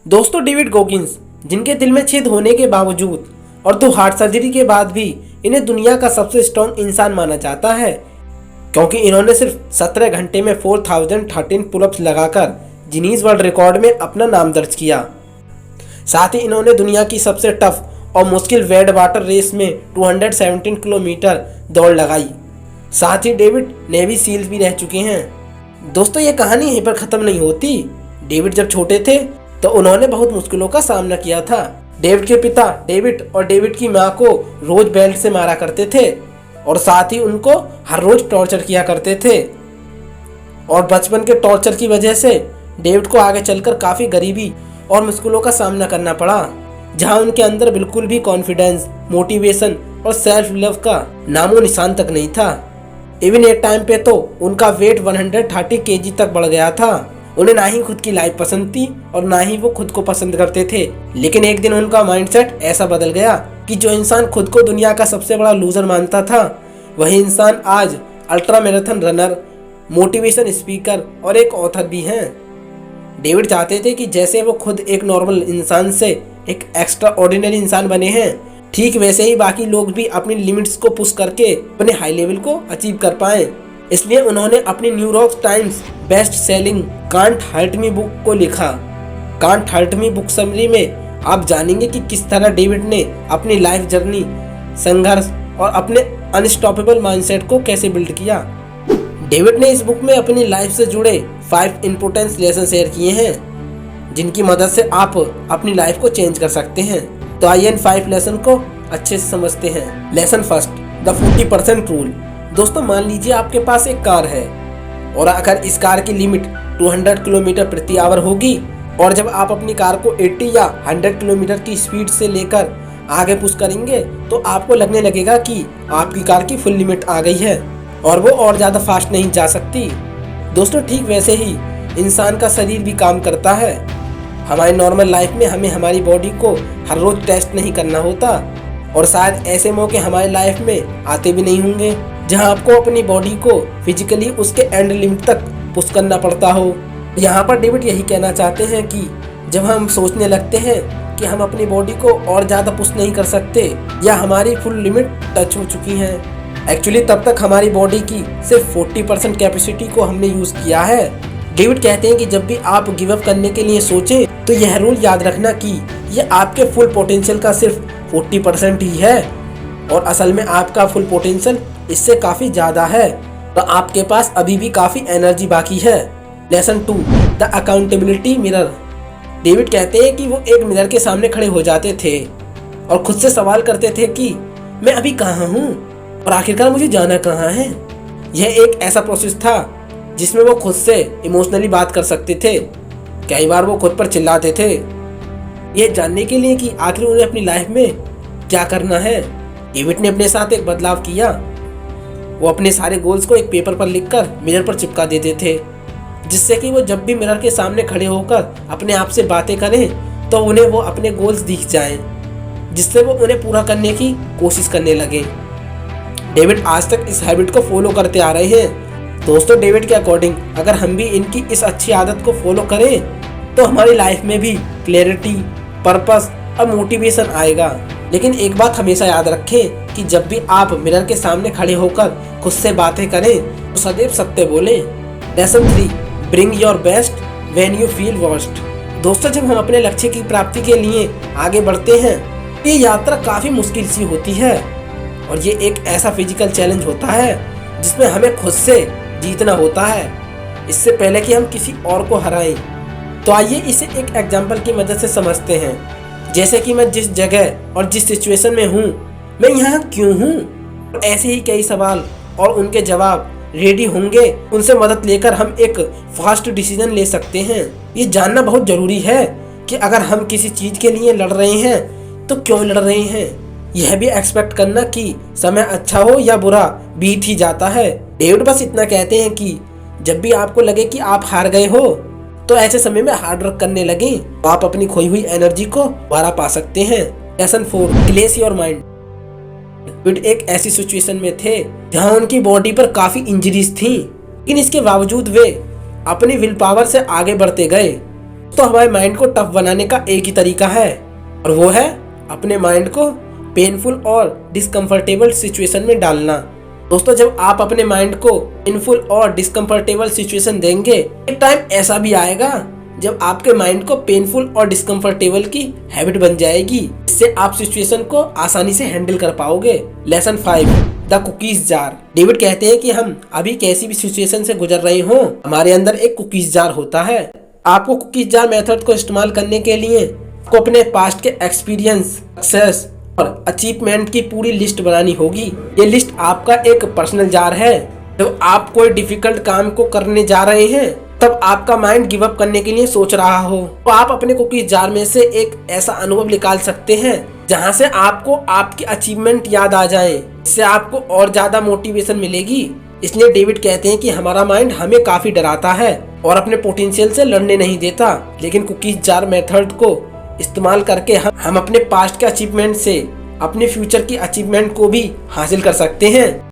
दोस्तों, David Goggins, जिनके दिल में छेद होने के बावजूद और 2 हार्ट सर्जरी के बाद भी इन्हें दुनिया का सबसे स्ट्रॉन्ग इंसान माना जाता है, क्योंकि इन्होंने सिर्फ 17 घंटे में 4013 पुलअप्स लगाकर गिनीज वर्ल्ड रिकॉर्ड में अपना नाम दर्ज किया। साथ ही इन्होंने दुनिया की सबसे टफ और मुश्किल वेट वाटर रेस में 217 किलोमीटर दौड़ लगाई। साथ ही डेविड नेवी सील्स भी रह चुके हैं। दोस्तों, ये कहानी यहीं पर ख़त्म नहीं होती। डेविड जब छोटे थे तो उन्होंने बहुत मुश्किलों का सामना किया था। डेविड के पिता डेविड और डेविड की मां को रोज बेल्ट से मारा करते थे और साथ ही उनको हर रोज टॉर्चर किया करते थे। और बचपन के टॉर्चर की वजह से डेविड को आगे चलकर काफ़ी गरीबी और मुश्किलों का सामना करना पड़ा, जहां उनके अंदर बिल्कुल भी कॉन्फिडेंस, मोटिवेशन और सेल्फ लव का नामो निशान तक नहीं था। इवन एक टाइम पे तो उनका वेट 130 केजी तक बढ़ गया था। उन्हें ना ही खुद की लाइफ पसंद थी और ना ही वो खुद को पसंद करते थे। लेकिन एक दिन उनका माइंडसेट ऐसा बदल गया कि जो इंसान खुद को दुनिया का सबसे बड़ा लूजर मानता था, वही इंसान आज ultra marathon runner, motivation speaker और एक ऑथर भी हैं। डेविड चाहते थे कि जैसे वो खुद एक नॉर्मल इंसान से एक एक्स्ट्रा ऑर्डिनरी इंसान बने हैं, ठीक वैसे ही बाकी लोग भी अपनी लिमिट्स को पुश करके अपने हाई लेवल को अचीव कर पाएं। इसलिए उन्होंने अपनी New York times best selling can't hurt me book को लिखा। Can't hurt me book summary में आप जानेंगे कि किस तरह डेविड ने अपनी लाइफ जर्नी, संघर्ष और अपने अनस्टॉपेबल माइंडसेट को कैसे बिल्ड किया। डेविड ने इस बुक में अपनी लाइफ से जुड़े 5 इंपॉर्टेंट लेसन शेयर किए हैं, जिनकी मदद से आप अपनी लाइफ को चेंज कर सकते हैं। तो आइए इन 5 लेसन को अच्छे से समझते हैं। Lesson first, the 40% rule. दोस्तों, मान लीजिए आपके पास एक कार है और अगर इस कार की लिमिट 200 किलोमीटर प्रति आवर होगी और जब आप अपनी कार को 80 या 100 किलोमीटर की स्पीड से लेकर आगे पुश करेंगे तो आपको लगने लगेगा कि आपकी कार की फुल लिमिट आ गई है और वो और ज़्यादा फास्ट नहीं जा सकती। दोस्तों, ठीक वैसे ही इंसान का शरीर भी काम करता है। हमारी नॉर्मल लाइफ में हमें हमारी बॉडी को हर रोज टेस्ट नहीं करना होता और शायद ऐसे मौके हमारी लाइफ में आते भी नहीं होंगे जहां आपको अपनी बॉडी को फिजिकली उसके एंड लिमिट तक पुश करना पड़ता हो। यहाँ पर डेविड यही कहना चाहते हैं कि जब हम सोचने लगते हैं कि हम अपनी बॉडी को और ज़्यादा पुश नहीं कर सकते या हमारी फुल लिमिट टच हो चुकी है, एक्चुअली तब तक हमारी बॉडी की सिर्फ 40% कैपेसिटी को हमने यूज़ किया है। डेविड कहते हैं कि जब भी आप गिव अप करने के लिए सोचें तो यह रूल याद रखना कि यह आपके फुल पोटेंशियल का सिर्फ 40% ही है और असल में आपका फुल पोटेंशियल इससे काफ़ी ज़्यादा है, तो आपके पास अभी भी काफ़ी एनर्जी बाकी है। Lesson 2, the accountability mirror. David कहते हैं कि वो एक मिरर के सामने खड़े हो जाते थे और खुद से सवाल करते थे कि मैं अभी कहाँ हूँ और आखिरकार मुझे जाना कहाँ है। यह एक ऐसा प्रोसेस था जिसमें वो खुद से इमोशनली बात कर सकते थे। कई बार वो खुद पर चिल्लाते थे, ये जानने के लिए कि आखिर उन्हें अपनी लाइफ में क्या करना है। डेविड ने अपने साथ एक बदलाव किया। वो अपने सारे गोल्स को एक पेपर पर लिखकर मिरर पर चिपका देते थे, जिससे कि वो जब भी मिरर के सामने खड़े होकर अपने आप से बातें करें तो उन्हें वो अपने गोल्स दिख जाएं, जिससे वो उन्हें पूरा करने की कोशिश करने लगे। डेविड आज तक इस हैबिट को फॉलो करते आ रहे हैं। दोस्तों, डेविड के अकॉर्डिंग अगर हम भी इनकी इस अच्छी आदत को फॉलो करें तो हमारी लाइफ में भी क्लैरिटी, पर्पस और मोटिवेशन आएगा। लेकिन एक बात हमेशा याद रखें कि जब भी आप मिरर के सामने खड़े होकर खुद से बातें करें तो सदैव सत्य बोलें। Lesson 3, bring your best when you feel worst. दोस्तों, जब हम अपने लक्ष्य की प्राप्ति के लिए आगे बढ़ते हैं, ये यात्रा काफ़ी मुश्किल सी होती है और ये एक ऐसा फिजिकल चैलेंज होता है जिसमें हमें खुद से जीतना होता है इससे पहले कि हम किसी और को हराएं। तो आइए इसे एक एग्जाम्पल की मदद से समझते हैं। जैसे कि मैं जिस जगह और जिस सिचुएशन में हूँ, मैं यहाँ क्यों हूँ। ऐसे ही कई सवाल और उनके जवाब रेडी होंगे। उनसे मदद लेकर हम एक फास्ट डिसीजन ले सकते हैं। ये जानना बहुत ज़रूरी है कि अगर हम किसी चीज़ के लिए लड़ रहे हैं तो क्यों लड़ रहे हैं। यह भी एक्सपेक्ट करना कि समय अच्छा हो या बुरा बीत ही जाता है। डेविड बस इतना कहते हैं कि जब भी आपको लगे कि आप हार गए हो तो ऐसे समय में हार्ड वर्क करने लगे तो आप अपनी खोई हुई एनर्जी को दोबारा पा सकते हैं। Lesson 4, replace your mind. David एक ऐसी सिचुएशन में थे जहां उनकी बॉडी पर काफी इंजरीज थी, लेकिन इसके बावजूद वे अपनी विल पावर से आगे बढ़ते गए तो हमारे माइंड को टफ बनाने का एक ही तरीका है, और वो है अपने माइंड को पेनफुल और डिस्कम्फर्टेबल सिचुएशन में डालना। दोस्तों, जब आप अपने माइंड को पेनफुल और डिस्कम्फर्टेबल सिचुएशन देंगे, एक टाइम ऐसा भी आएगा जब आपके माइंड को पेनफुल और डिस्कम्फर्टेबल की हैबिट बन जाएगी। इससे आप सिचुएशन को आसानी से हैंडल कर पाओगे। Lesson 5, the cookies jar. David कहते हैं कि हम अभी कैसी भी सिचुएशन से गुजर रहे हों, हमारे अंदर एक कुकीज जार होता है। आपको कुकीज जार मेथड को इस्तेमाल करने के लिए आपको अपने पास्ट के एक्सपीरियंस, सक्सेस और अचीवमेंट की पूरी लिस्ट बनानी होगी। ये लिस्ट आपका एक पर्सनल जार है। जब आप कोई डिफिकल्ट काम को करने जा रहे हैं, तब आपका माइंड गिव अप करने के लिए सोच रहा हो, तो आप अपने कुकीज जार में से एक ऐसा अनुभव निकाल सकते हैं जहां से आपको आपकी अचीवमेंट याद आ जाए। इससे आपको और ज्यादा मोटिवेशन मिलेगी। इसलिए डेविड कहते हैं कि हमारा माइंड हमें काफी डराता है और अपने पोटेंशियल से लड़ने नहीं देता, लेकिन कुकीज जार मेथड को इस्तेमाल करके हम अपने पास्ट के अचीवमेंट से अपने फ्यूचर की अचीवमेंट को भी हासिल कर सकते हैं।